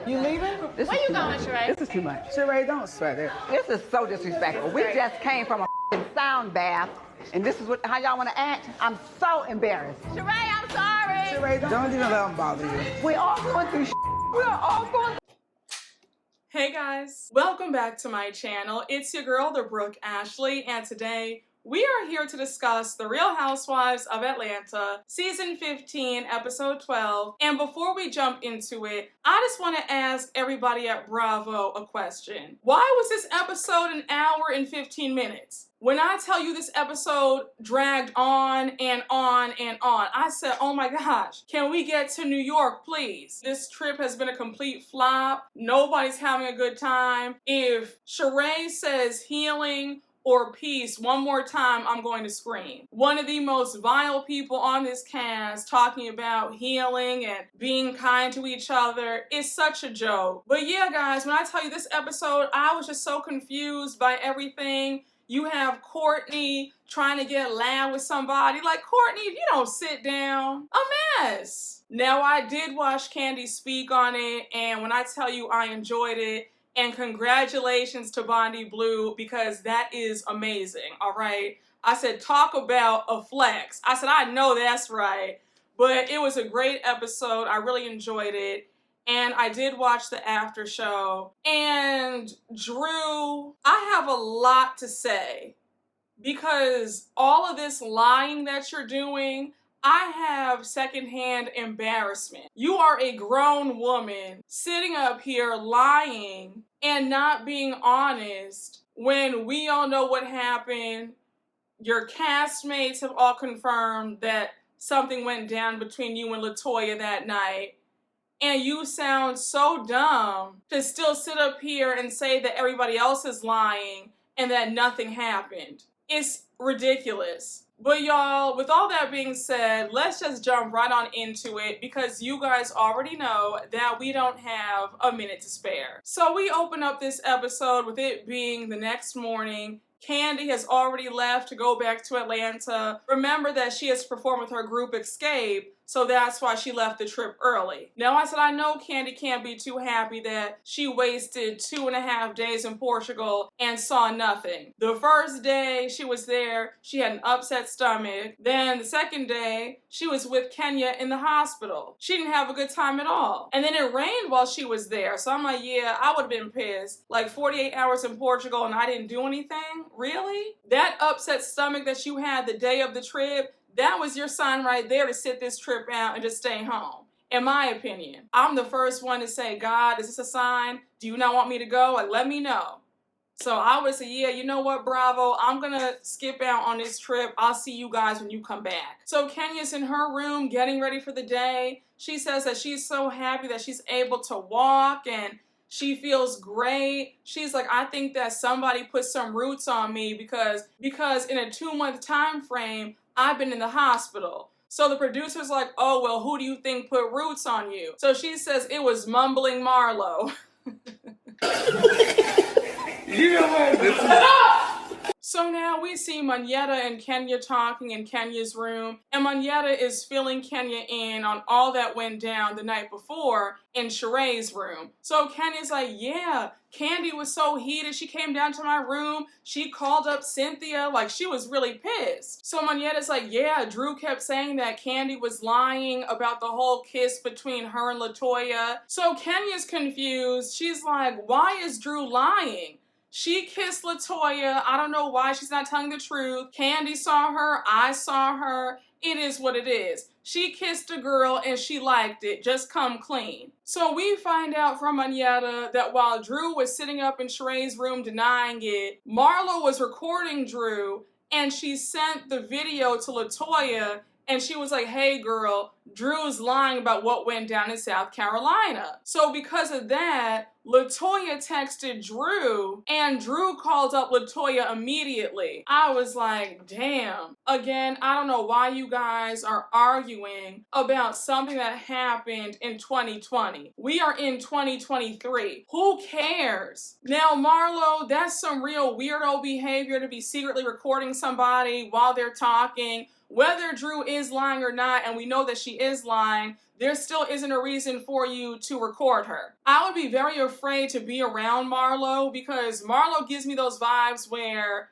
You leaving? Where you going, Sheree? This is too much. Sheree, don't sweat it. This is so disrespectful. We just came from a sound bath, and this is how y'all want to act? I'm so embarrassed. Sheree, I'm sorry. Sheree, don't even let them bother you. We all going through We are all going. Hey guys, welcome back to my channel. It's your girl, the Brooke Ashley, and today we are here to discuss The Real Housewives of Atlanta, Season 15, Episode 12. And before we jump into it, I just want to ask everybody at Bravo a question. Why was this episode an hour and 15 minutes? When I tell you this episode dragged on and on and on, I said, oh my gosh, can we get to New York, please? This trip has been a complete flop. Nobody's having a good time. If Sheree says healing or peace one more time, I'm going to scream. One of the most vile people on this cast talking about healing and being kind to each other is such a joke. But yeah, guys, when I tell you this episode, I was just so confused by everything. You have Courtney trying to get loud with somebody. Like, Courtney, if you don't sit down, a mess. Now, I did watch Kandi speak on it, and when I tell you I enjoyed it, and congratulations to Bondi Blue, because that is amazing, all right? I said, talk about a flex. I said, I know that's right. But it was a great episode. I really enjoyed it. And I did watch the after show. And Drew, I have a lot to say. Because all of this lying that you're doing, I have secondhand embarrassment. You are a grown woman sitting up here lying and not being honest when we all know what happened. Your castmates have all confirmed that something went down between you and LaToya that night. And you sound so dumb to still sit up here and say that everybody else is lying and that nothing happened. It's ridiculous. But y'all, with all that being said, let's just jump right on into it because you guys already know that we don't have a minute to spare. So we open up this episode with it being the next morning. Kandi has already left to go back to Atlanta. Remember that she has performed with her group Escape, so that's why she left the trip early. Now, I said, I know Kandi can't be too happy that she wasted 2.5 days in Portugal and saw nothing. The first day she was there, she had an upset stomach. Then the second day, she was with Kenya in the hospital. She didn't have a good time at all. And then it rained while she was there. So I'm like, yeah, I would have been pissed. Like 48 hours in Portugal and I didn't do anything? Really? That upset stomach that you had the day of the trip, that was your sign right there to sit this trip out and just stay home. In my opinion, I'm the first one to say, God, is this a sign? Do you not want me to go? Like, let me know. So I would say, yeah, you know what, Bravo, I'm gonna skip out on this trip. I'll see you guys when you come back. So Kenya's in her room getting ready for the day. She says that she's so happy that she's able to walk and she feels great. She's like, I think that somebody put some roots on me because in a 2-month time frame, I've been in the hospital. So the producer's like, oh, well, who do you think put roots on you? So she says it was mumbling Marlo. You know what? So now we see Monyetta and Kenya talking in Kenya's room, and Monyetta is filling Kenya in on all that went down the night before in Sheree's room. So Kenya's like, yeah, Kandi was so heated, she came down to my room, she called up Cynthia, like she was really pissed. So Monyetta's like, yeah, Drew kept saying that Kandi was lying about the whole kiss between her and LaToya. So Kenya's confused, she's like, why is Drew lying? She kissed LaToya. I don't know why she's not telling the truth. Kandi saw her. I saw her. It is what it is. She kissed a girl and she liked it. Just come clean. So we find out from Monyetta that while Drew was sitting up in Sheree's room denying it, Marlo was recording Drew and she sent the video to LaToya and she was like, hey girl, Drew's lying about what went down in South Carolina. So because of that, LaToya texted Drew, and Drew called up LaToya immediately. I was like, damn. Again, I don't know why you guys are arguing about something that happened in 2020. We are in 2023. Who cares? Now, Marlo, that's some real weirdo behavior to be secretly recording somebody while they're talking. Whether Drew is lying or not, and we know that she she is lying, there still isn't a reason for you to record her. I would be very afraid to be around Marlo because Marlo gives me those vibes where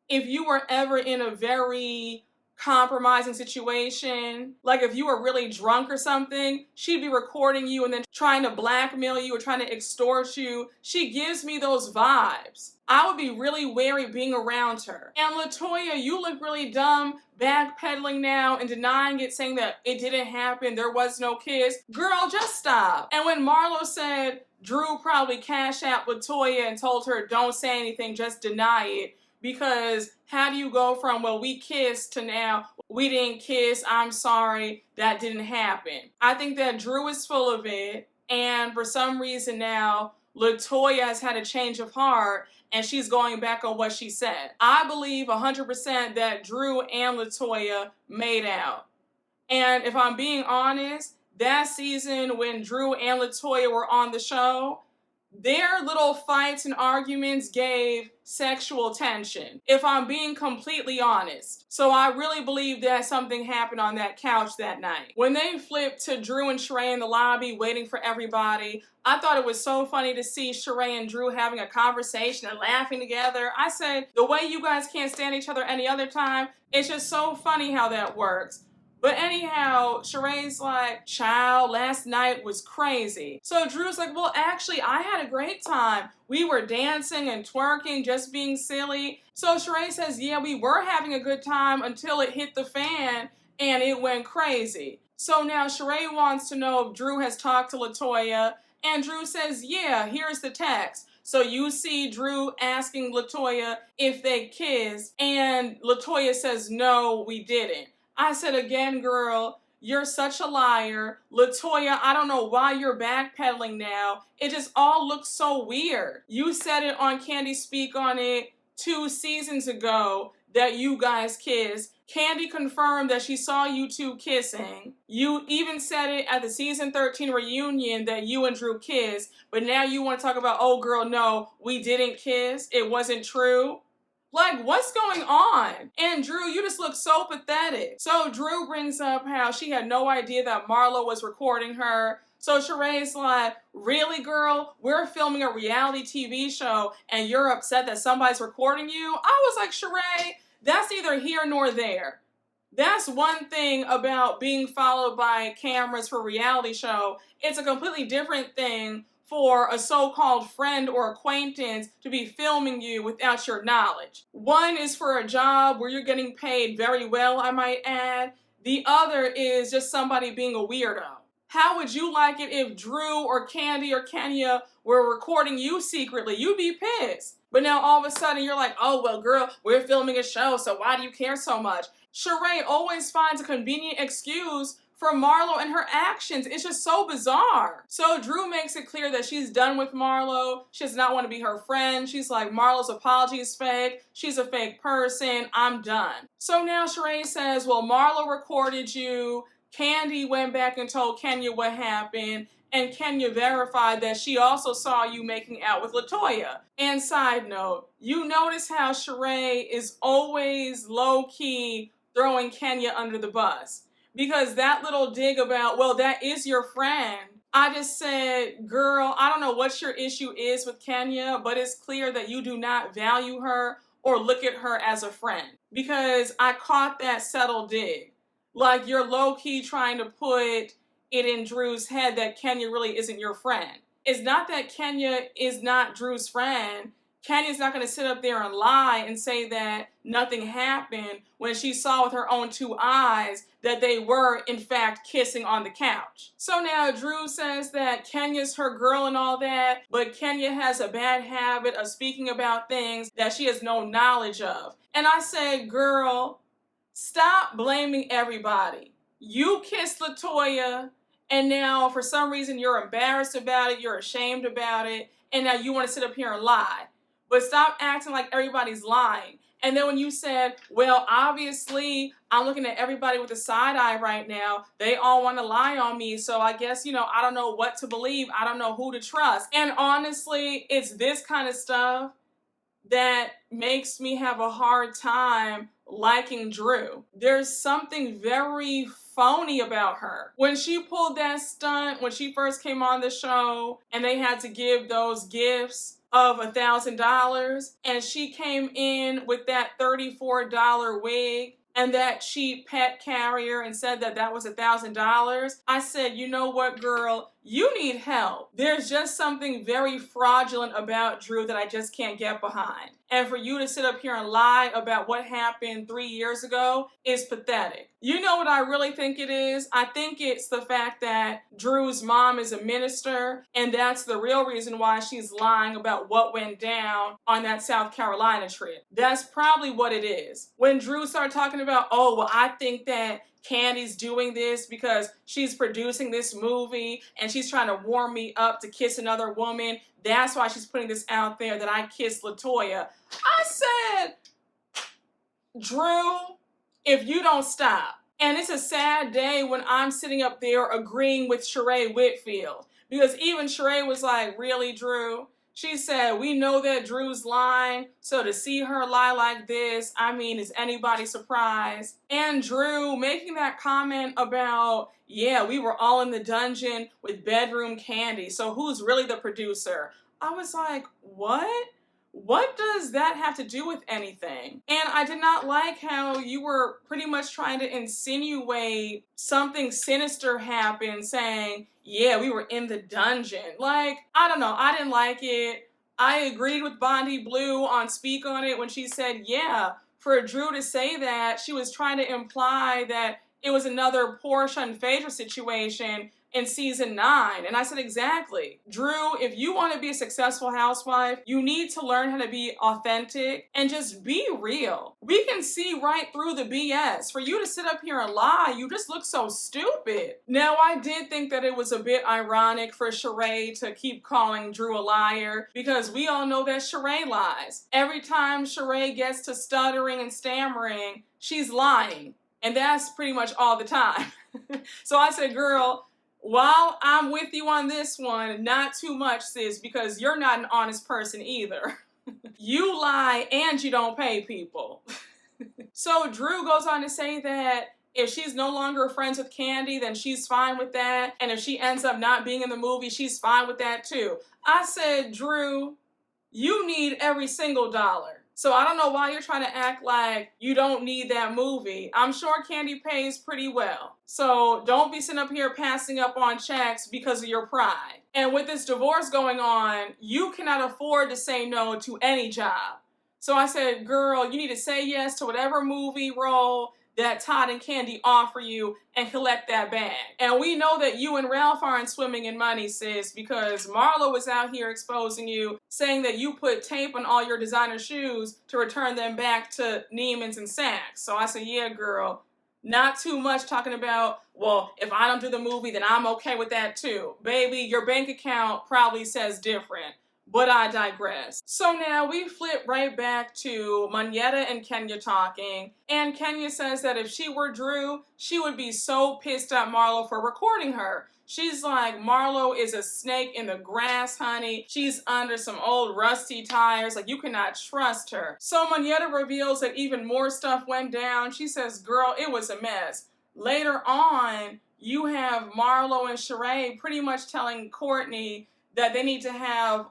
if you were ever in a very compromising situation, like if you were really drunk or something, she'd be recording you and then trying to blackmail you or trying to extort you. She gives me those vibes. I would be really wary being around her. And LaToya, you look really dumb backpedaling now and denying it, saying that it didn't happen, there was no kiss. Girl, just stop. And when Marlo said Drew probably Cashapped LaToya and told her don't say anything, just deny it, because how do you go from, well, we kissed to now, we didn't kiss, I'm sorry, that didn't happen? I think that Drew is full of it, and for some reason now, LaToya has had a change of heart, and she's going back on what she said. I believe 100% that Drew and LaToya made out. And if I'm being honest, that season when Drew and LaToya were on the show, their little fights and arguments gave sexual tension, if I'm being completely honest. So I really believe that something happened on that couch that night. When they flipped to Drew and Sheree in the lobby waiting for everybody, I thought it was so funny to see Sheree and Drew having a conversation and laughing together. I said, the way you guys can't stand each other any other time, it's just so funny how that works. But anyhow, Sheree's like, child, last night was crazy. So Drew's like, well, actually, I had a great time. We were dancing and twerking, just being silly. So Sheree says, yeah, we were having a good time until it hit the fan and it went crazy. So now Sheree wants to know if Drew has talked to LaToya, and Drew says, yeah, here's the text. So you see Drew asking LaToya if they kissed, and LaToya says, no, we didn't. I said, again, girl, you're such a liar. LaToya, I don't know why you're backpedaling now. It just all looks so weird. You said it on Kandi Speak On It 2 seasons ago that you guys kissed. Kandi confirmed that she saw you two kissing. You even said it at the season 13 reunion that you and Drew kissed, but now you want to talk about, oh girl, no, we didn't kiss. It wasn't true. Like, what's going on? And Drew, you just look so pathetic. So Drew brings up how she had no idea that Marlo was recording her. So Sheree's like, really, girl? We're filming a reality TV show and you're upset that somebody's recording you? I was like, Sheree, that's neither here nor there. That's one thing about being followed by cameras for a reality show. It's a completely different thing for a so-called friend or acquaintance to be filming you without your knowledge. One is for a job where you're getting paid very well, I might add. The other is just somebody being a weirdo. How would you like it if Drew or Kandi or Kenya were recording you secretly? You'd be pissed. But now all of a sudden you're like, oh, well, girl, we're filming a show, so why do you care so much? Sheree always finds a convenient excuse for Marlo and her actions. It's just so bizarre. So Drew makes it clear that she's done with Marlo. She does not want to be her friend. She's like, Marlo's apology is fake. She's a fake person. I'm done. So now Sheree says, well, Marlo recorded you. Kandi went back and told Kenya what happened. And Kenya verified that she also saw you making out with LaToya. And side note, you notice how Sheree is always low-key throwing Kenya under the bus. Because that little dig about, well, that is your friend. I just said, girl, I don't know what your issue is with Kenya, but it's clear that you do not value her or look at her as a friend. Because I caught that subtle dig. Like you're low-key trying to put it in Drew's head that Kenya really isn't your friend. It's not that Kenya is not Drew's friend. Kenya's not going to sit up there and lie and say that nothing happened when she saw with her own 2 eyes that they were, in fact, kissing on the couch. So now Drew says that Kenya's her girl and all that, but Kenya has a bad habit of speaking about things that she has no knowledge of. And I said, girl, stop blaming everybody. You kissed LaToya, and now for some reason you're embarrassed about it, you're ashamed about it, and now you want to sit up here and lie. But stop acting like everybody's lying. And then when you said, well, obviously, I'm looking at everybody with a side eye right now. They all want to lie on me. So I guess, I don't know what to believe. I don't know who to trust. And honestly, it's this kind of stuff that makes me have a hard time liking Drew. There's something very phony about her. When she pulled that stunt, when she first came on the show, and they had to give those gifts of $1,000, and she came in with that $34 wig and that cheap pet carrier and said that that was $1,000, I said, you know what, girl, you need help. There's just something very fraudulent about Drew that I just can't get behind. And for you to sit up here and lie about what happened 3 years ago is pathetic. You know what I really think it is? I think it's the fact that Drew's mom is a minister, and that's the real reason why she's lying about what went down on that South Carolina trip. That's probably what it is. When Drew started talking about, oh, well, I think that Kandi's doing this because she's producing this movie and she's trying to warm me up to kiss another woman. That's why she's putting this out there that I kissed LaToya. I said, Drew, if you don't stop. And it's a sad day when I'm sitting up there agreeing with Sheree Whitfield. Because even Sheree was like, really, Drew? She said, we know that Drew's lying, so to see her lie like this, I mean, is anybody surprised? And Drew making that comment about, yeah, we were all in the dungeon with bedroom Kandi, so who's really the producer? I was like, what? What does that have to do with anything? And I did not like how you were pretty much trying to insinuate something sinister happened, saying, yeah, we were in the dungeon. Like, I don't know. I didn't like it. I agreed with Bondi Blue on Speak On It when she said, yeah, for Drew to say that, she was trying to imply that it was another Portia and Phaedra situation in season 9. And I said, exactly. Drew, if you want to be a successful housewife, you need to learn how to be authentic and just be real. We can see right through the BS. For you to sit up here and lie, you just look so stupid. Now, I did think that it was a bit ironic for Sheree to keep calling Drew a liar, because we all know that Sheree lies. Every time Sheree gets to stuttering and stammering, she's lying. And that's pretty much all the time. So I said, girl, while I'm with you on this one, not too much, sis, because you're not an honest person either. You lie and you don't pay people. So Drew goes on to say that if she's no longer friends with Kandi, then she's fine with that. And if she ends up not being in the movie, she's fine with that too. I said, Drew, you need every single dollar. So I don't know why you're trying to act like you don't need that movie. I'm sure Kandi pays pretty well. So don't be sitting up here passing up on checks because of your pride. And with this divorce going on, you cannot afford to say no to any job. So I said, girl, you need to say yes to whatever movie role that Todd and Kandi offer you and collect that bag. And we know that you and Ralph aren't swimming in money, sis, because Marlo was out here exposing you, saying that you put tape on all your designer shoes to return them back to Neiman's and Saks. So I said, yeah, girl, not too much talking about, well, if I don't do the movie, then I'm okay with that too. Baby, your bank account probably says different. But I digress. So now we flip right back to Monyetta and Kenya talking. And Kenya says that if she were Drew, she would be so pissed at Marlo for recording her. She's like, Marlo is a snake in the grass, honey. She's under some old rusty tires. Like, you cannot trust her. So Monyetta reveals that even more stuff went down. She says, girl, it was a mess. Later on, you have Marlo and Sheree pretty much telling Courtney that they need to have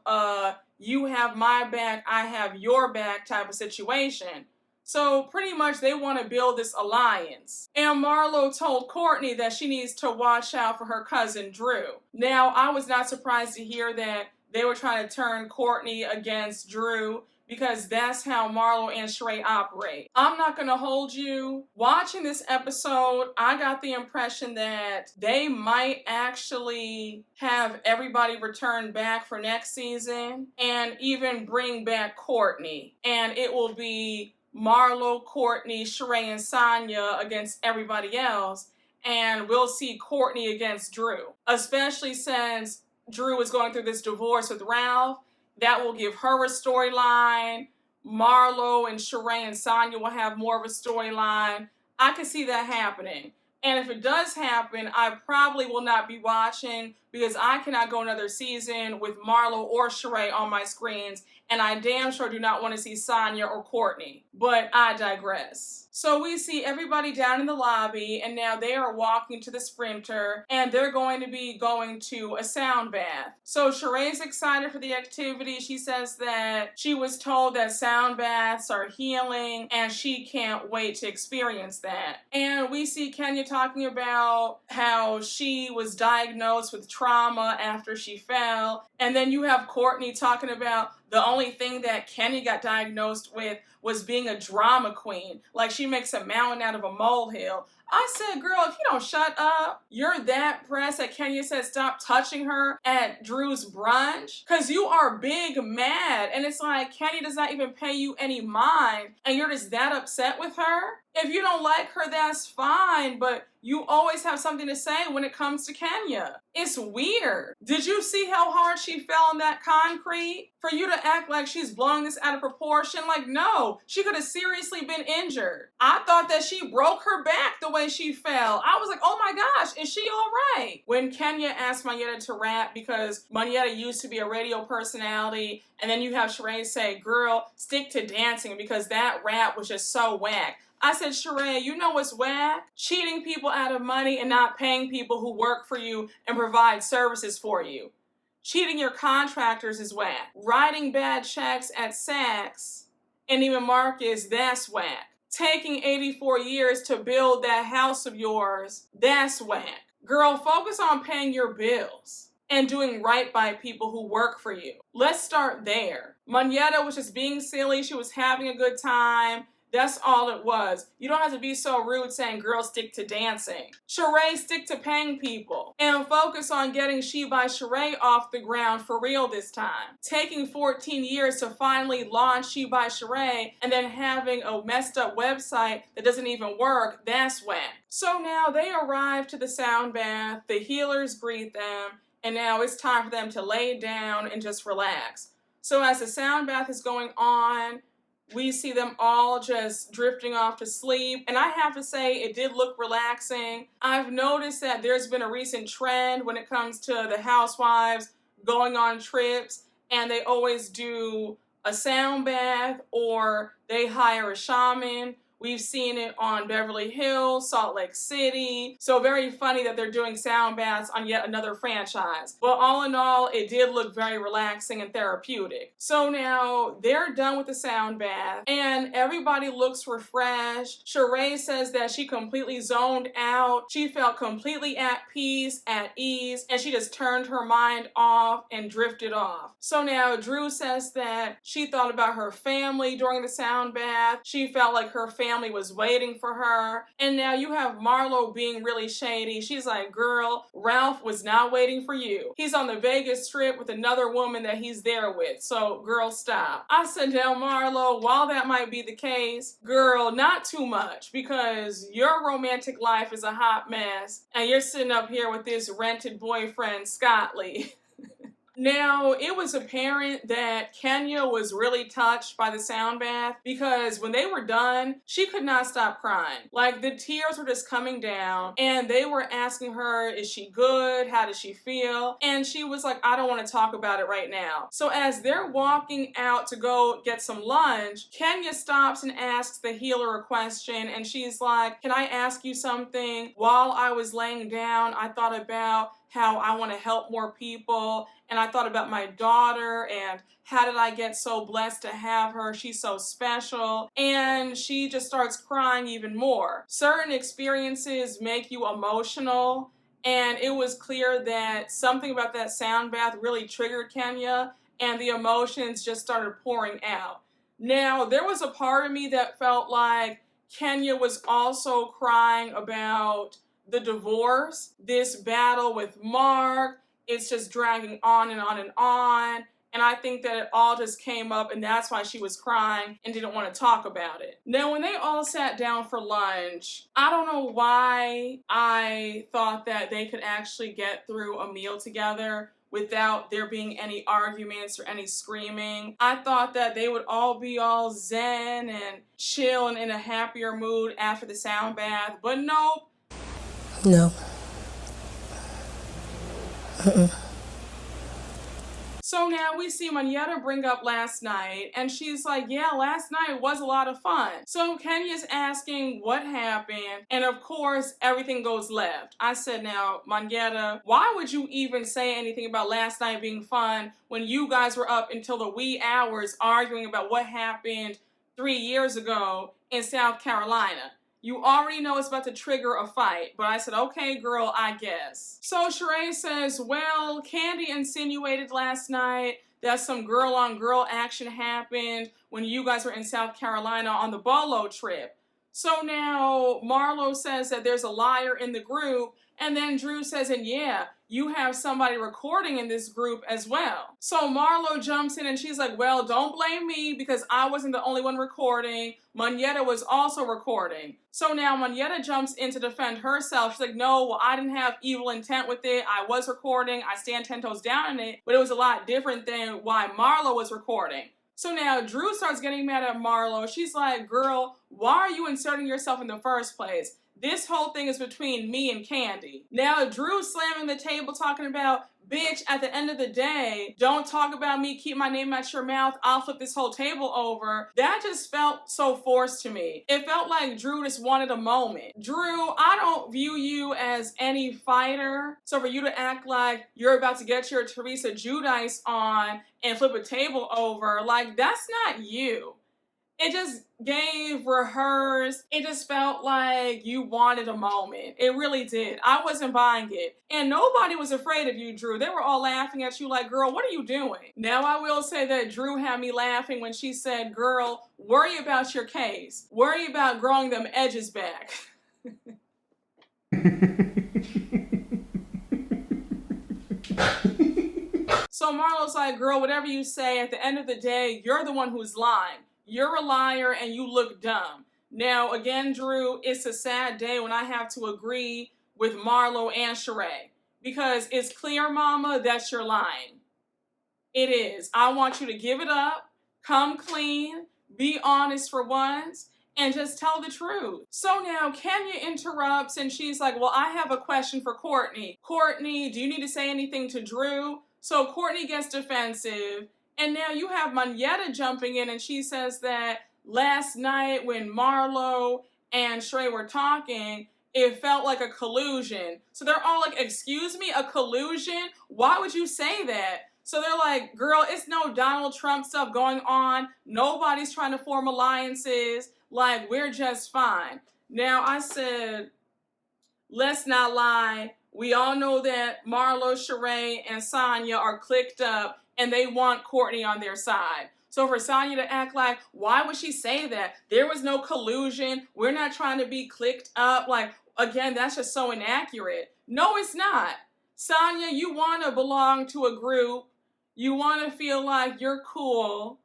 you have my back, I have your back type of situation. So pretty much they want to build this alliance. And Marlo told Courtney that she needs to watch out for her cousin Drew. Now, I was not surprised to hear that they were trying to turn Courtney against Drew, because that's how Marlo and Sheree operate. I'm not gonna hold you. Watching this episode, I got the impression that they might actually have everybody return back for next season and even bring back Courtney. And it will be Marlo, Courtney, Sheree, and Sonya against everybody else. And we'll see Courtney against Drew. Especially since Drew is going through this divorce with Ralph. That will give her a storyline. Marlo and Sheree and Sonya will have more of a storyline. I can see that happening. And if it does happen, I probably will not be watching because I cannot go another season with Marlo or Sheree on my screens, and I damn sure do not want to see Sonya or Courtney. But I digress. So we see everybody down in the lobby, and now they are walking to the Sprinter, and they're going to be going to a sound bath. So Sheree's excited for the activity. She says that she was told that sound baths are healing, and she can't wait to experience that. And we see Kenya talking about how she was diagnosed with trauma after she fell, and then you have Courtney talking about the only thing that Kenya got diagnosed with was being a drama queen. Like she makes a mountain out of a molehill. I said, girl, if you don't shut up, you're that pressed that Kenya said stop touching her at Drew's brunch because you are big mad. And it's like Kenya does not even pay you any mind and you're just that upset with her. If you don't like her, that's fine, but you always have something to say when it comes to Kenya. It's weird. Did you see how hard she fell on that concrete? For you to act like she's blowing this out of proportion? Like, no, she could have seriously been injured. I thought that she broke her back the way she fell. I was like, oh my gosh, is she all right? When Kenya asked Mayetta to rap, because Mayetta used to be a radio personality, and then you have Sheree say, girl, stick to dancing because that rap was just so whack. I said, Sheree, you know what's whack? Cheating people out of money and not paying people who work for you and provide services for you. Cheating your contractors is whack. Writing bad checks at Saks and even Marcus, that's whack. Taking 84 years to build that house of yours, that's whack. Girl, focus on paying your bills and doing right by people who work for you. Let's start there. Mayetta was just being silly. She was having a good time. That's all it was. You don't have to be so rude saying, girl, stick to dancing. Sheree, stick to paying people. And focus on getting She by Sheree off the ground for real this time. Taking 14 years to finally launch She by Sheree and then having a messed up website that doesn't even work, that's whack. So now they arrive to the sound bath, the healers greet them, and now it's time for them to lay down and just relax. So as the sound bath is going on, we see them all just drifting off to sleep. And I have to say, it did look relaxing. I've noticed that there's been a recent trend when it comes to the Housewives going on trips, and they always do a sound bath or they hire a shaman. We've seen it on Beverly Hills, Salt Lake City. So very funny that they're doing sound baths on yet another franchise. But all in all, it did look very relaxing and therapeutic. So now they're done with the sound bath and everybody looks refreshed. Sheree says that she completely zoned out. She felt completely at peace, at ease, and she just turned her mind off and drifted off. So now Drew says that she thought about her family during the sound bath. She felt like her family was waiting for her. And now you have Marlo being really shady. She's like, girl, Ralph was not waiting for you. He's on the Vegas Strip with another woman that he's there with. So girl, stop. I said, now Marlo, while that might be the case, girl, not too much, because your romantic life is a hot mess and you're sitting up here with this rented boyfriend, Scott Lee. Now, it was apparent that Kenya was really touched by the sound bath because when they were done, she could not stop crying. Like, the tears were just coming down and they were asking her, is she good? How does she feel? And she was like, I don't want to talk about it right now. So as they're walking out to go get some lunch, Kenya stops and asks the healer a question, and she's like, can I ask you something? While I was laying down, I thought about how I want to help more people, and I thought about my daughter and how did I get so blessed to have her? She's so special. And she just starts crying even more. Certain experiences make you emotional, and it was clear that something about that sound bath really triggered Kenya, and the emotions just started pouring out. Now, there was a part of me that felt like Kenya was also crying about the divorce, this battle with Mark. It's just dragging on and on and on. And I think that it all just came up, and that's why she was crying and didn't want to talk about it. Now, when they all sat down for lunch, I don't know why I thought that they could actually get through a meal together without there being any arguments or any screaming. I thought that they would all be all zen and chill and in a happier mood after the sound bath, but nope. No. So now we see Monyetta bring up last night, and she's like, yeah, last night was a lot of fun. So Kenya's asking what happened, and of course, everything goes left. I said, now, Monyetta, why would you even say anything about last night being fun when you guys were up until the wee hours arguing about what happened 3 years ago in South Carolina? You already know it's about to trigger a fight. But I said, okay, girl, I guess. So Sheree says, well, Kandi insinuated last night that some girl-on-girl action happened when you guys were in South Carolina on the Bolo trip. So now Marlo says that there's a liar in the group, and then Drew says, and yeah, you have somebody recording in this group as well. So Marlo jumps in and she's like, well, don't blame me because I wasn't the only one recording. Monyetta was also recording. So now Monyetta jumps in to defend herself. She's like, no, well, I didn't have evil intent with it. I was recording. I stand 10 toes down in it, but it was a lot different than why Marlo was recording. So now Drew starts getting mad at Marlo. She's like, girl, why are you inserting yourself in the first place? This whole thing is between me and Kandi. Now Drew slamming the table talking about, bitch, at the end of the day, don't talk about me, keep my name out your mouth, I'll flip this whole table over. That just felt so forced to me. It felt like Drew just wanted a moment. Drew, I don't view you as any fighter, so for you to act like you're about to get your Teresa Giudice on and flip a table over, like, that's not you. It just gave rehearsed. It just felt like you wanted a moment. It really did. I wasn't buying it. And nobody was afraid of you, Drew. They were all laughing at you like, girl, what are you doing? Now, I will say that Drew had me laughing when she said, girl, worry about your case. Worry about growing them edges back. So Marlo's like, girl, whatever you say, at the end of the day, you're the one who's lying. You're a liar and you look dumb. Now, again, Drew, it's a sad day when I have to agree with Marlo and Sheree. Because it's clear, mama, that you're lying. It is. I want you to give it up, come clean, be honest for once, and just tell the truth. So now Kenya interrupts and she's like, well, I have a question for Courtney. Courtney, do you need to say anything to Drew? So Courtney gets defensive. And now you have Monyetta jumping in and she says that last night when Marlo and Sheree were talking, it felt like a collusion. So they're all like, excuse me, a collusion? Why would you say that? So they're like, girl, it's no Donald Trump stuff going on. Nobody's trying to form alliances. Like, we're just fine. Now I said, let's not lie. We all know that Marlo, Sheree, and Sonya are clicked up and they want Courtney on their side. So for Sonya to act like, why would she say that? There was no collusion. We're not trying to be clicked up. Like, again, that's just so inaccurate. No, it's not. Sonya, you want to belong to a group. You want to feel like you're cool.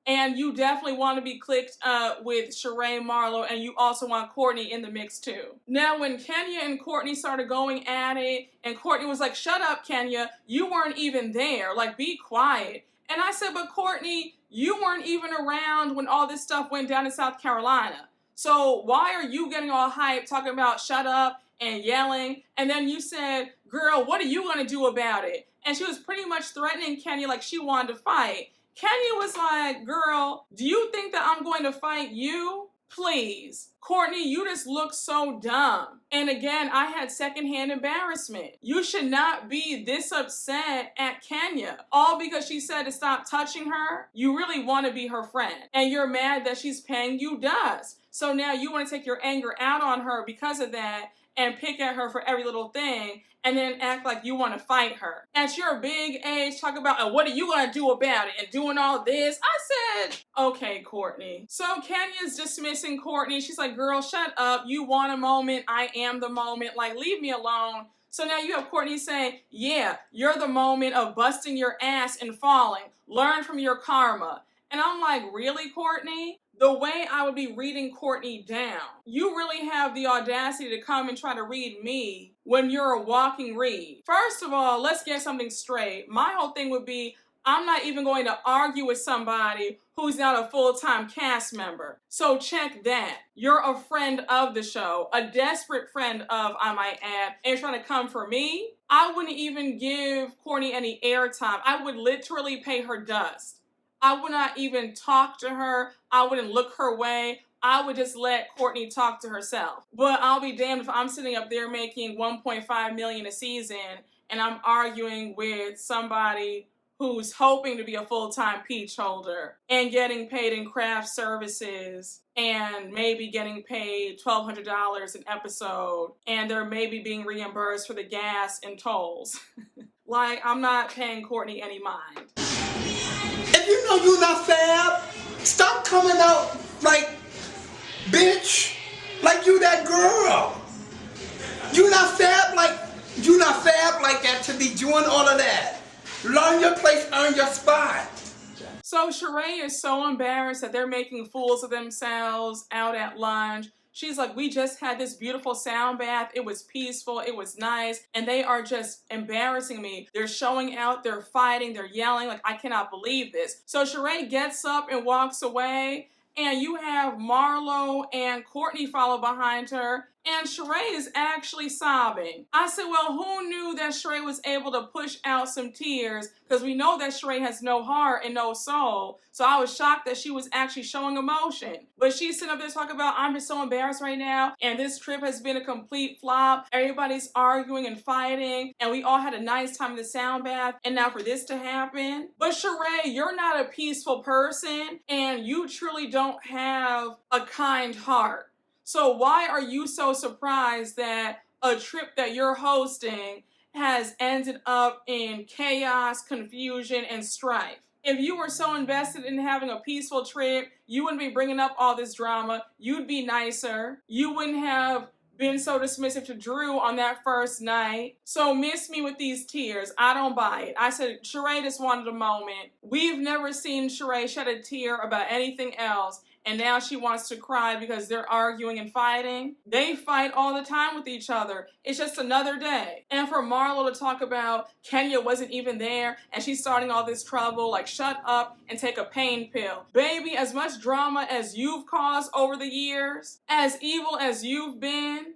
And you definitely want to be clicked up with Sheree, Marlo, and you also want Courtney in the mix too. Now, when Kenya and Courtney started going at it, and Courtney was like, shut up, Kenya, you weren't even there. Like, be quiet. And I said, but Courtney, you weren't even around when all this stuff went down in South Carolina. So why are you getting all hyped talking about shut up and yelling? And then you said, girl, what are you going to do about it? And she was pretty much threatening Kenya like she wanted to fight. Kenya was like, girl, do you think that I'm going to fight you? Please. Courtney, you just look so dumb. And again, I had secondhand embarrassment. You should not be this upset at Kenya. All because she said to stop touching her. You really want to be her friend. And you're mad that she's paying you dust. So now you want to take your anger out on her because of that and pick at her for every little thing and then act like you want to fight her. At your big age, talk about, what are you going to do about it and doing all this? I said, okay, Courtney. So Kenya's dismissing Courtney. She's like, girl, shut up. You want a moment. I am the moment. Like, leave me alone. So now you have Courtney saying, yeah, you're the moment of busting your ass and falling. Learn from your karma. And I'm like, really, Courtney? The way I would be reading Courtney down. You really have the audacity to come and try to read me when you're a walking read. First of all, let's get something straight. My whole thing would be, I'm not even going to argue with somebody who's not a full-time cast member. So check that. You're a friend of the show, a desperate friend of, I might add, and you're trying to come for me? I wouldn't even give Courtney any airtime. I would literally pay her dust. I would not even talk to her. I wouldn't look her way. I would just let Courtney talk to herself. But I'll be damned if I'm sitting up there making $1.5 million a season and I'm arguing with somebody who's hoping to be a full-time peach holder and getting paid in craft services and maybe getting paid $1,200 an episode, and they're maybe being reimbursed for the gas and tolls. Like, I'm not paying Courtney any mind. If you know you're not fab, stop coming out like, bitch, like you that girl. You not fab like that to be doing all of that. Learn your place, earn your spot. So Sheree is so embarrassed that they're making fools of themselves out at lunch. She's like, we just had this beautiful sound bath. It was peaceful. It was nice. And they are just embarrassing me. They're showing out. They're fighting. They're yelling. Like, I cannot believe this. So Sheree gets up and walks away. And you have Marlo and Courtney follow behind her. And Sheree is actually sobbing. I said, well, who knew that Sheree was able to push out some tears? Because we know that Sheree has no heart and no soul. So I was shocked that she was actually showing emotion. But she's sitting up there talking about, I'm just so embarrassed right now. And this trip has been a complete flop. Everybody's arguing and fighting. And we all had a nice time in the sound bath. And now for this to happen. But Sheree, you're not a peaceful person. And you truly don't have a kind heart. So why are you so surprised that a trip that you're hosting has ended up in chaos, confusion, and strife? If you were so invested in having a peaceful trip, you wouldn't be bringing up all this drama. You'd be nicer. You wouldn't have been so dismissive to Drew on that first night. So miss me with these tears. I don't buy it. I said, Sheree just wanted a moment. We've never seen Sheree shed a tear about anything else. And now she wants to cry because they're arguing and fighting. They fight all the time with each other. It's just another day. And for Marlo to talk about Kenya wasn't even there and she's starting all this trouble, like shut up and take a pain pill. Baby, as much drama as you've caused over the years, as evil as you've been,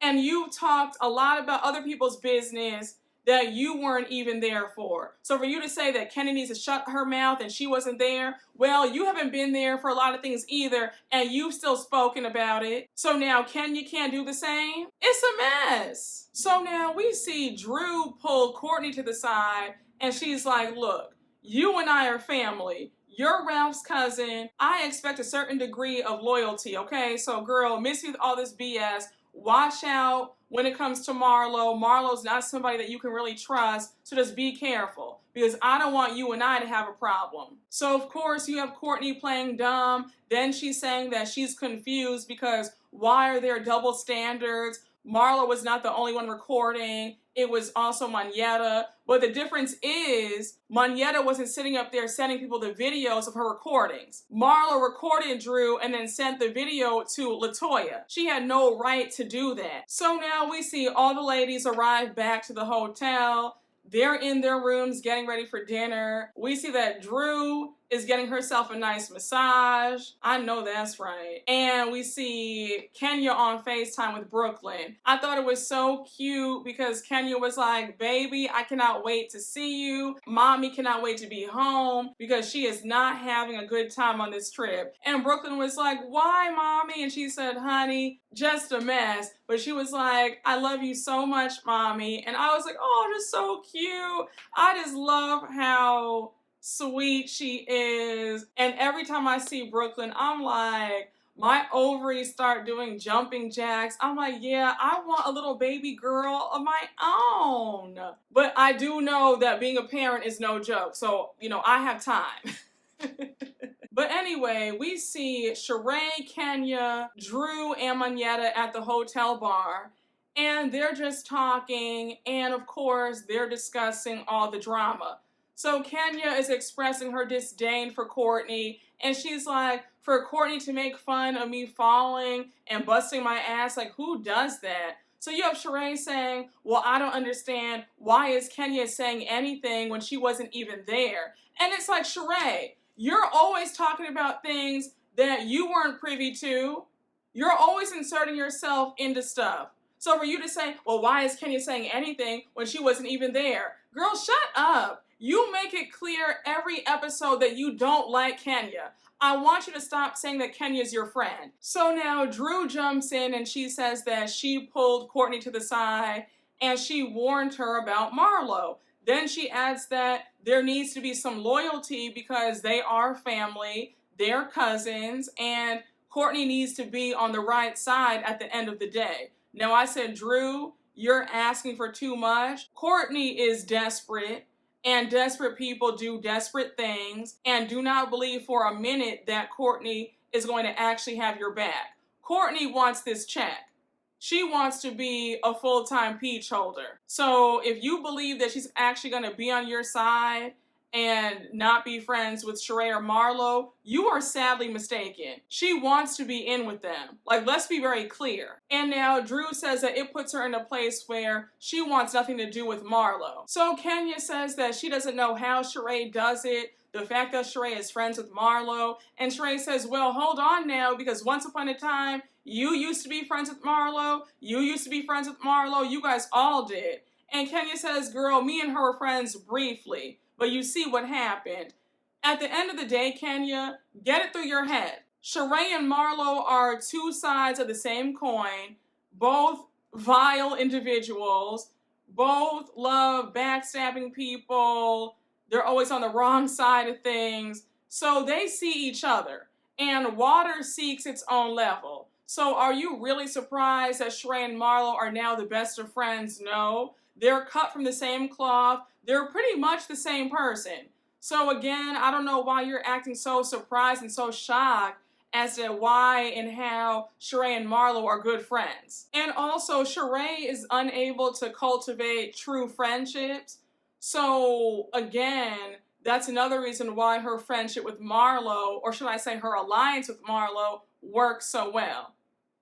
and you've talked a lot about other people's business that you weren't even there for. So for you to say that Kandi needs to shut her mouth and she wasn't there, well, you haven't been there for a lot of things either, and you've still spoken about it. So now Kenya can't do the same? It's a mess. So now we see Drew pull Courtney to the side, and she's like, look, you and I are family. You're Ralph's cousin. I expect a certain degree of loyalty, okay? So girl, miss me with all this BS. Watch out when it comes to Marlo. Marlo's not somebody that you can really trust, so just be careful because I don't want you and I to have a problem. So of course you have Courtney playing dumb. Then she's saying that she's confused because why are there double standards? Marlo was not the only one recording. It was also Monyetta. But the difference is Monyetta wasn't sitting up there sending people the videos of her recordings. Marlo recorded Drew and then sent the video to LaToya. She had no right to do that. So now we see all the ladies arrive back to the hotel. They're in their rooms getting ready for dinner. We see that Drew is getting herself a nice massage. I know that's right. And we see Kenya on FaceTime with Brooklyn. I thought it was so cute because Kenya was like, baby, I cannot wait to see you. Mommy cannot wait to be home because she is not having a good time on this trip. And Brooklyn was like, why, mommy? And she said, honey, just a mess. But she was like, I love you so much, mommy. And I was like, oh, just so cute. I just love how sweet she is. And every time I see Brooklyn, I'm like, my ovaries start doing jumping jacks. I'm like, yeah, I want a little baby girl of my own. But I do know that being a parent is no joke. So, you know, I have time. But anyway, we see Sheree, Kenya, Drew, and Monyetta at the hotel bar. And they're just talking. And of course, they're discussing all the drama. So Kenya is expressing her disdain for Courtney, and she's like, for Courtney to make fun of me falling and busting my ass, like, who does that? So you have Sheree saying, well, I don't understand. Why is Kenya saying anything when she wasn't even there? And it's like, Sheree, you're always talking about things that you weren't privy to. You're always inserting yourself into stuff. So for you to say, well, why is Kenya saying anything when she wasn't even there? Girl, shut up. You make it clear every episode that you don't like Kenya. I want you to stop saying that Kenya's your friend. So now Drew jumps in and she says that she pulled Courtney to the side and she warned her about Marlo. Then she adds that there needs to be some loyalty because they are family, they're cousins, and Courtney needs to be on the right side at the end of the day. Now I said, Drew, you're asking for too much. Courtney is desperate. And desperate people do desperate things, and do not believe for a minute that Courtney is going to actually have your back. Courtney wants this check. She wants to be a full-time peach holder. So if you believe that she's actually going to be on your side and not be friends with Sheree or Marlo, you are sadly mistaken. She wants to be in with them. Like, let's be very clear. And now Drew says that it puts her in a place where she wants nothing to do with Marlo. So Kenya says that she doesn't know how Sheree does it, the fact that Sheree is friends with Marlo. And Sheree says, well, hold on now, because once upon a time, you used to be friends with Marlo, you used to be friends with Marlo, you guys all did. And Kenya says, girl, me and her were friends briefly. But you see what happened. At the end of the day, Kenya, get it through your head. Sheree and Marlo are two sides of the same coin, both vile individuals, both love backstabbing people, they're always on the wrong side of things, so they see each other, and water seeks its own level. So are you really surprised that Sheree and Marlo are now the best of friends? No. They're cut from the same cloth. They're pretty much the same person. So again, I don't know why you're acting so surprised and so shocked as to why and how Sheree and Marlo are good friends. And also, Sheree is unable to cultivate true friendships. So again, that's another reason why her friendship with Marlo, or should I say her alliance with Marlo, works so well.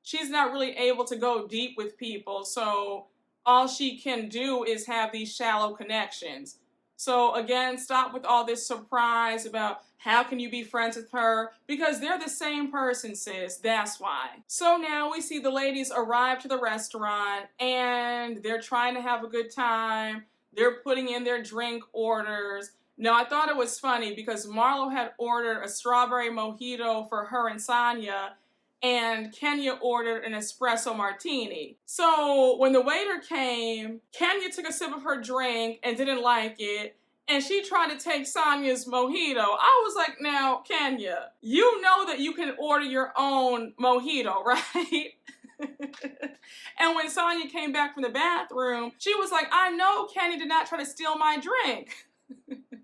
She's not really able to go deep with people, so all she can do is have these shallow connections. So again, stop with all this surprise about how can you be friends with her, because they're the same person, sis. That's why. So now we see the ladies arrive to the restaurant and they're trying to have a good time. They're putting in their drink orders. Now I thought it was funny because Marlo had ordered a strawberry mojito for her and Sonia, and Kenya ordered an espresso martini. So when the waiter came, Kenya took a sip of her drink and didn't like it, and she tried to take Sonia's mojito. I was like, now, Kenya, you know that you can order your own mojito, right? And when Sonia came back from the bathroom, she was like, I know Kandi did not try to steal my drink.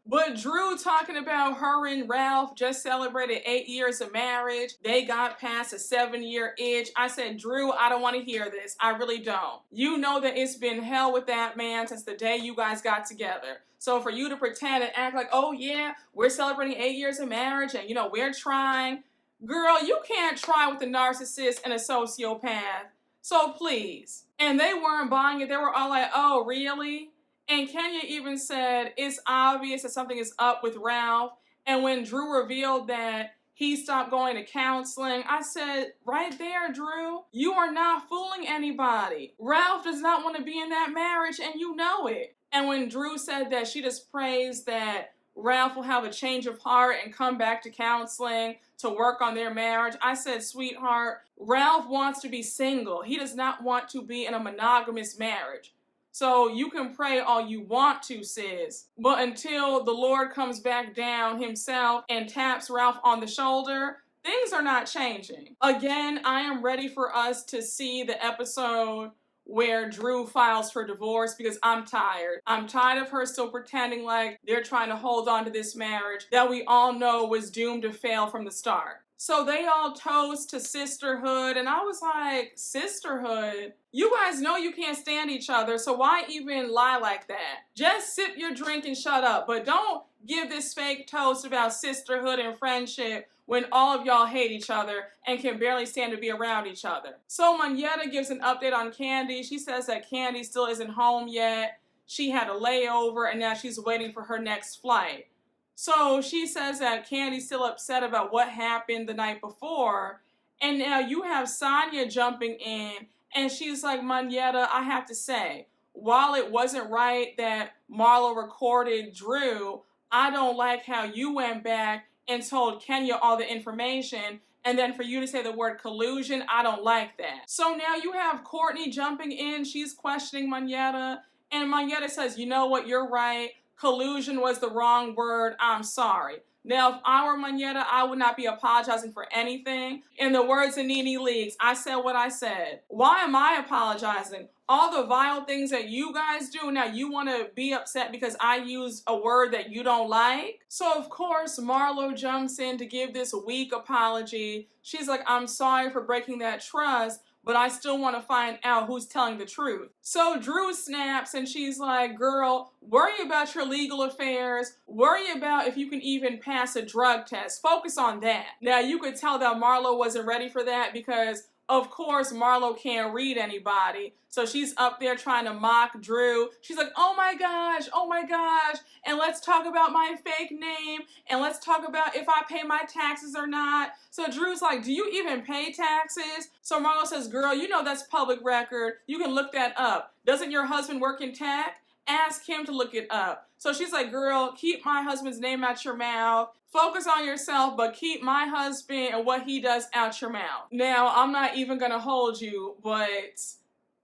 But Drew talking about her and Ralph just celebrated 8 years of marriage. They got past a 7-year itch. I said, Drew, I don't want to hear this. I really don't. You know that it's been hell with that man since the day you guys got together. So for you to pretend and act like, oh yeah, we're celebrating 8 years of marriage and, you know, we're trying. Girl, you can't try with a narcissist and a sociopath. So please. And they weren't buying it. They were all like, oh, really? And Kenya even said it's obvious that something is up with Ralph. And when Drew revealed that he stopped going to counseling, I said, right there, Drew, you are not fooling anybody. Ralph does not want to be in that marriage, and you know it. And when Drew said that she just prays that Ralph will have a change of heart and come back to counseling to work on their marriage, I said, sweetheart, Ralph wants to be single. He does not want to be in a monogamous marriage. So you can pray all you want to, sis. But until the Lord comes back down himself and taps Ralph on the shoulder, things are not changing. Again, I am ready for us to see the episode where Drew files for divorce because I'm tired. I'm tired of her still pretending like they're trying to hold on to this marriage that we all know was doomed to fail from the start. So they all toast to sisterhood, and I was like, sisterhood? You guys know you can't stand each other, so why even lie like that? Just sip your drink and shut up, but don't give this fake toast about sisterhood and friendship when all of y'all hate each other and can barely stand to be around each other. So Manetta gives an update on Kandi. She says that Kandi still isn't home yet. She had a layover, and now she's waiting for her next flight. So she says that Kandi's still upset about what happened the night before, and now you have Sonia jumping in And she's like, Monyetta, I have to say, while it wasn't right that Marlo recorded Drew, I don't like how you went back and told Kenya all the information, and then for you to say the word collusion, I don't like that. So now you have Courtney jumping in, she's questioning Monyetta, and Monyetta says, you know what, you're right, collusion was the wrong word, I'm sorry. Now, if I were Monyetta, I would not be apologizing for anything. In the words of Nene Leakes, I said what I said. Why am I apologizing? All the vile things that you guys do, now you want to be upset because I use a word that you don't like? So, of course, Marlo jumps in to give this weak apology. She's like, I'm sorry for breaking that trust, but I still want to find out who's telling the truth. So Drew snaps and she's like, girl, worry about your legal affairs. Worry about if you can even pass a drug test. Focus on that. Now, you could tell that Marlo wasn't ready for that because, of course, Marlo can't read anybody. So she's up there trying to mock Drew. She's like, oh my gosh, and let's talk about my fake name, and let's talk about if I pay my taxes or not. So Drew's like, do you even pay taxes? So Marlo says, girl, you know that's public record. You can look that up. Doesn't your husband work in tech? Ask him to look it up. So she's like, girl, keep my husband's name out your mouth. Focus on yourself, but keep my husband and what he does out your mouth. Now, I'm not even gonna hold you, but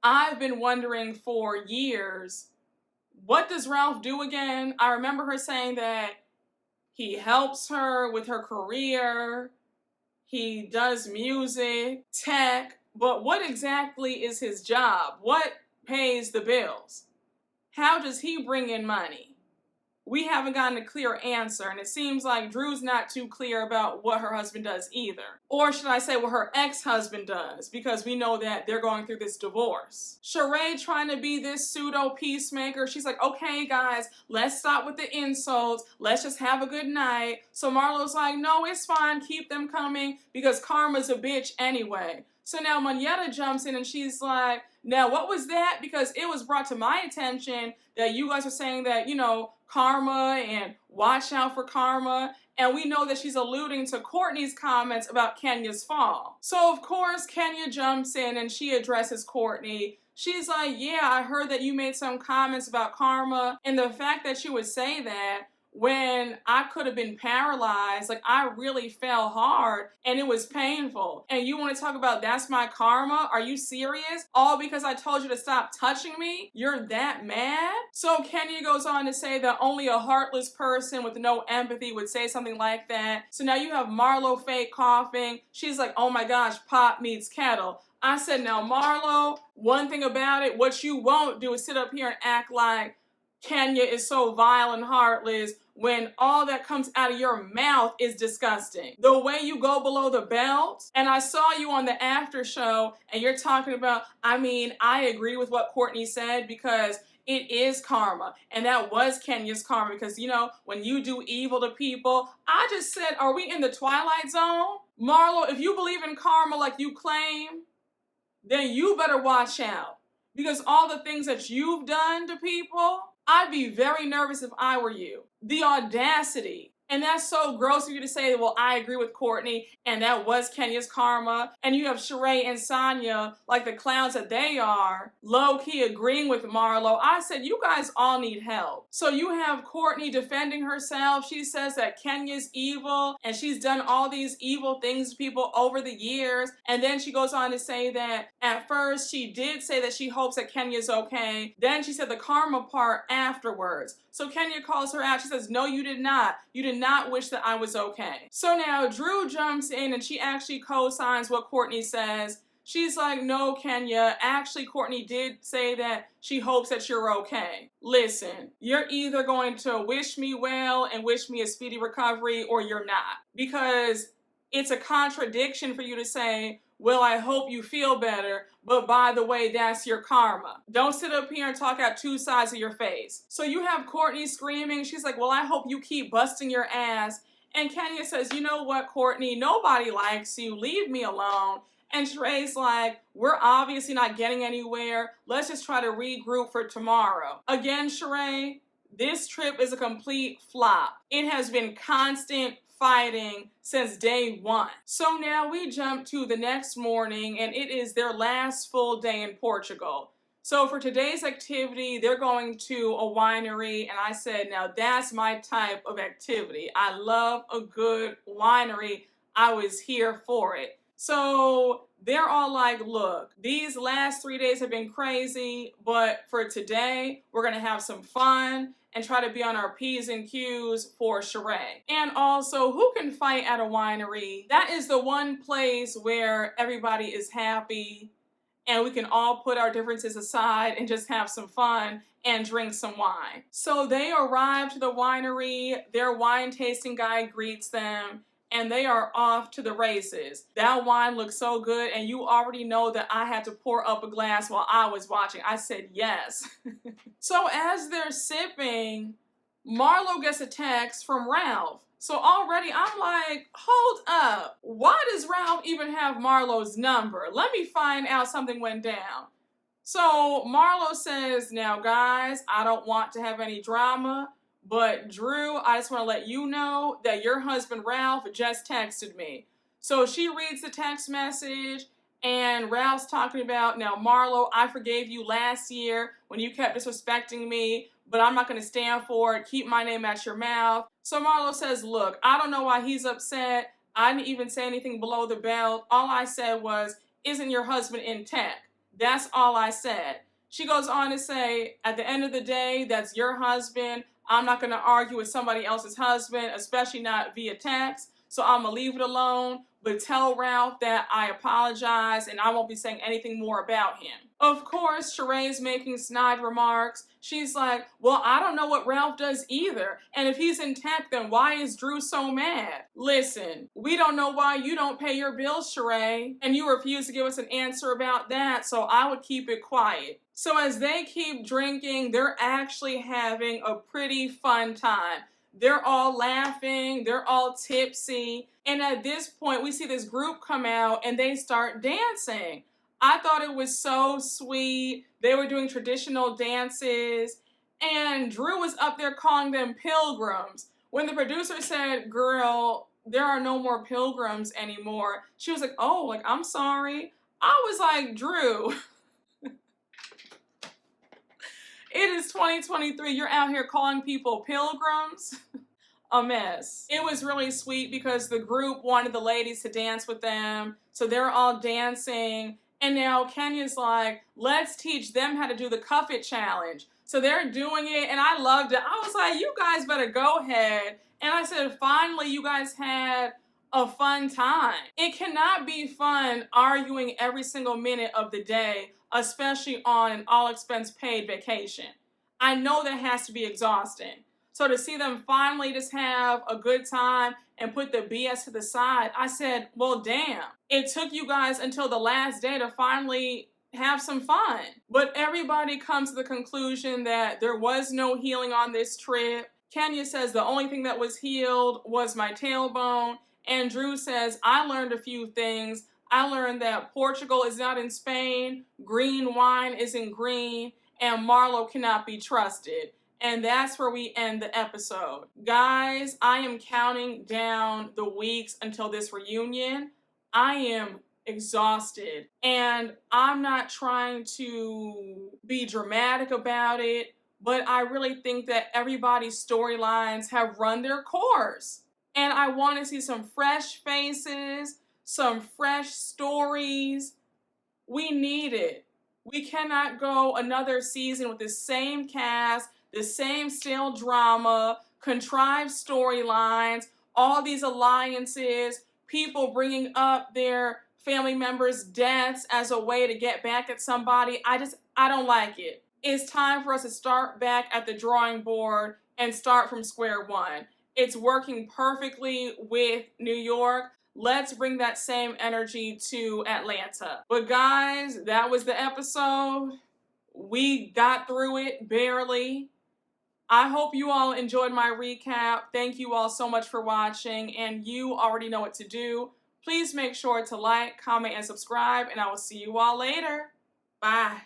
I've been wondering for years, what does Ralph do again? I remember her saying that he helps her with her career, he does music, tech, but what exactly is his job? What pays the bills? How does he bring in money? We haven't gotten a clear answer, and it seems like Drew's not too clear about what her husband does either. Or should I say what her ex-husband does, because we know that they're going through this divorce. Sheree trying to be this pseudo peacemaker. She's like, okay guys, let's stop with the insults. Let's just have a good night. So Marlo's like, no, it's fine. Keep them coming because karma's a bitch anyway. So now Monyetta jumps in and she's like, now what was that? Because it was brought to my attention that you guys were saying that, you know, karma and watch out for karma. And we know that she's alluding to Courtney's comments about Kenya's fall. So of course, Kenya jumps in and she addresses Courtney. She's like, yeah, I heard that you made some comments about karma. And the fact that you would say that when I could have been paralyzed, like I really fell hard and it was painful. And you want to talk about that's my karma? Are you serious? All because I told you to stop touching me? You're that mad? So Kenya goes on to say that only a heartless person with no empathy would say something like that. So now you have Marlo fake coughing. She's like, oh my gosh, pot meets kettle. I said, now Marlo, one thing about it, what you won't do is sit up here and act like Kenya is so vile and heartless when all that comes out of your mouth is disgusting. The way you go below the belt, and I saw you on the after show and you're talking about, I mean, I agree with what Courtney said because it is karma. And that was Kenya's karma because, you know, when you do evil to people, I just said, are we in the Twilight Zone? Marlo, if you believe in karma like you claim, then you better watch out. Because all the things that you've done to people, I'd be very nervous if I were you. The audacity. And that's so gross of you to say, well, I agree with Courtney, and that was Kenya's karma. And you have Sheree and Sonya, like the clowns that they are, low-key agreeing with Marlo. I said, you guys all need help. So you have Courtney defending herself. She says that Kenya's evil, and she's done all these evil things to people over the years. And then she goes on to say that at first she did say that she hopes that Kenya's okay. Then she said the karma part afterwards. So Kenya calls her out. She says, no, you did not. You did not wish that I was okay. So now Drew jumps in and she actually co-signs what Courtney says. She's like, no, Kenya, actually Courtney did say that she hopes that you're okay. Listen, you're either going to wish me well and wish me a speedy recovery or you're not. Because it's a contradiction for you to say, well, I hope you feel better, but by the way, that's your karma. Don't sit up here and talk out two sides of your face. So you have Courtney screaming. She's like, well, I hope you keep busting your ass. And Kenya says, you know what, Courtney, nobody likes you. Leave me alone. And Sheree's like, we're obviously not getting anywhere. Let's just try to regroup for tomorrow. Again, Sheree, this trip is a complete flop. It has been constant fighting since day one. So now we jump to the next morning, and it is their last full day in Portugal. So for today's activity, they're going to a winery, and I said, now that's my type of activity. I love a good winery. I was here for it. So they're all like, look, these last 3 days have been crazy, but for today, we're gonna have some fun and try to be on our P's and Q's for Sheree. And also, who can fight at a winery? That is the one place where everybody is happy and we can all put our differences aside and just have some fun and drink some wine. So they arrive to the winery, their wine tasting guy greets them, and they are off to the races. That wine looks so good, and you already know that I had to pour up a glass while I was watching. I said yes. So as they're sipping, Marlo gets a text from Ralph. So already I'm like, hold up. Why does Ralph even have Marlo's number? Let me find out something went down. So Marlo says, now guys, I don't want to have any drama, but Drew, I just want to let you know that your husband Ralph just texted me. So she reads the text message, and Ralph's talking about, now Marlo, I forgave you last year when you kept disrespecting me, but I'm not going to stand for it. Keep my name at your mouth. So Marlo says, look, I don't know why he's upset. I didn't even say anything below the belt. All I said was, isn't your husband in tech? That's all I said. She goes on to say, at the end of the day, that's your husband. I'm not going to argue with somebody else's husband, especially not via text. So I'm going to leave it alone, but tell Ralph that I apologize and I won't be saying anything more about him. Of course, Sheree's making snide remarks. She's like, well, I don't know what Ralph does either. And if he's in tech, then why is Drew so mad? Listen, we don't know why you don't pay your bills, Sheree. And you refuse to give us an answer about that, so I would keep it quiet. So as they keep drinking, they're actually having a pretty fun time. They're all laughing, they're all tipsy. And at this point, we see this group come out and they start dancing. I thought it was so sweet. They were doing traditional dances, and Drew was up there calling them pilgrims. When the producer said, girl, there are no more pilgrims anymore, she was like, oh, like, I'm sorry. I was like, Drew, it is 2023. You're out here calling people pilgrims? A mess. It was really sweet because the group wanted the ladies to dance with them, so they're all dancing. And now Kenya's like, let's teach them how to do the cuff it challenge. So they're doing it, and I loved it. I was like, you guys better go ahead. And I said, finally, you guys had a fun time. It cannot be fun arguing every single minute of the day, especially on an all-expense paid vacation. I know that has to be exhausting. So to see them finally just have a good time and put the BS to the side, I said, well, damn. It took you guys until the last day to finally have some fun. But everybody comes to the conclusion that there was no healing on this trip. Kenya says the only thing that was healed was my tailbone. And Drew says, I learned a few things. I learned that Portugal is not in Spain, green wine isn't green, and Marlo cannot be trusted. And that's where we end the episode. Guys, I am counting down the weeks until this reunion. I am exhausted. And I'm not trying to be dramatic about it, but I really think that everybody's storylines have run their course. And I want to see some fresh faces, some fresh stories. We need it. We cannot go another season with the same cast, the same stale drama, contrived storylines, all these alliances, people bringing up their family members' deaths as a way to get back at somebody. I don't like it. It's time for us to start back at the drawing board and start from square one. It's working perfectly with New York. Let's bring that same energy to Atlanta. But guys, that was the episode. We got through it barely. I hope you all enjoyed my recap. Thank you all so much for watching, and you already know what to do. Please make sure to like, comment, and subscribe, and I will see you all later. Bye.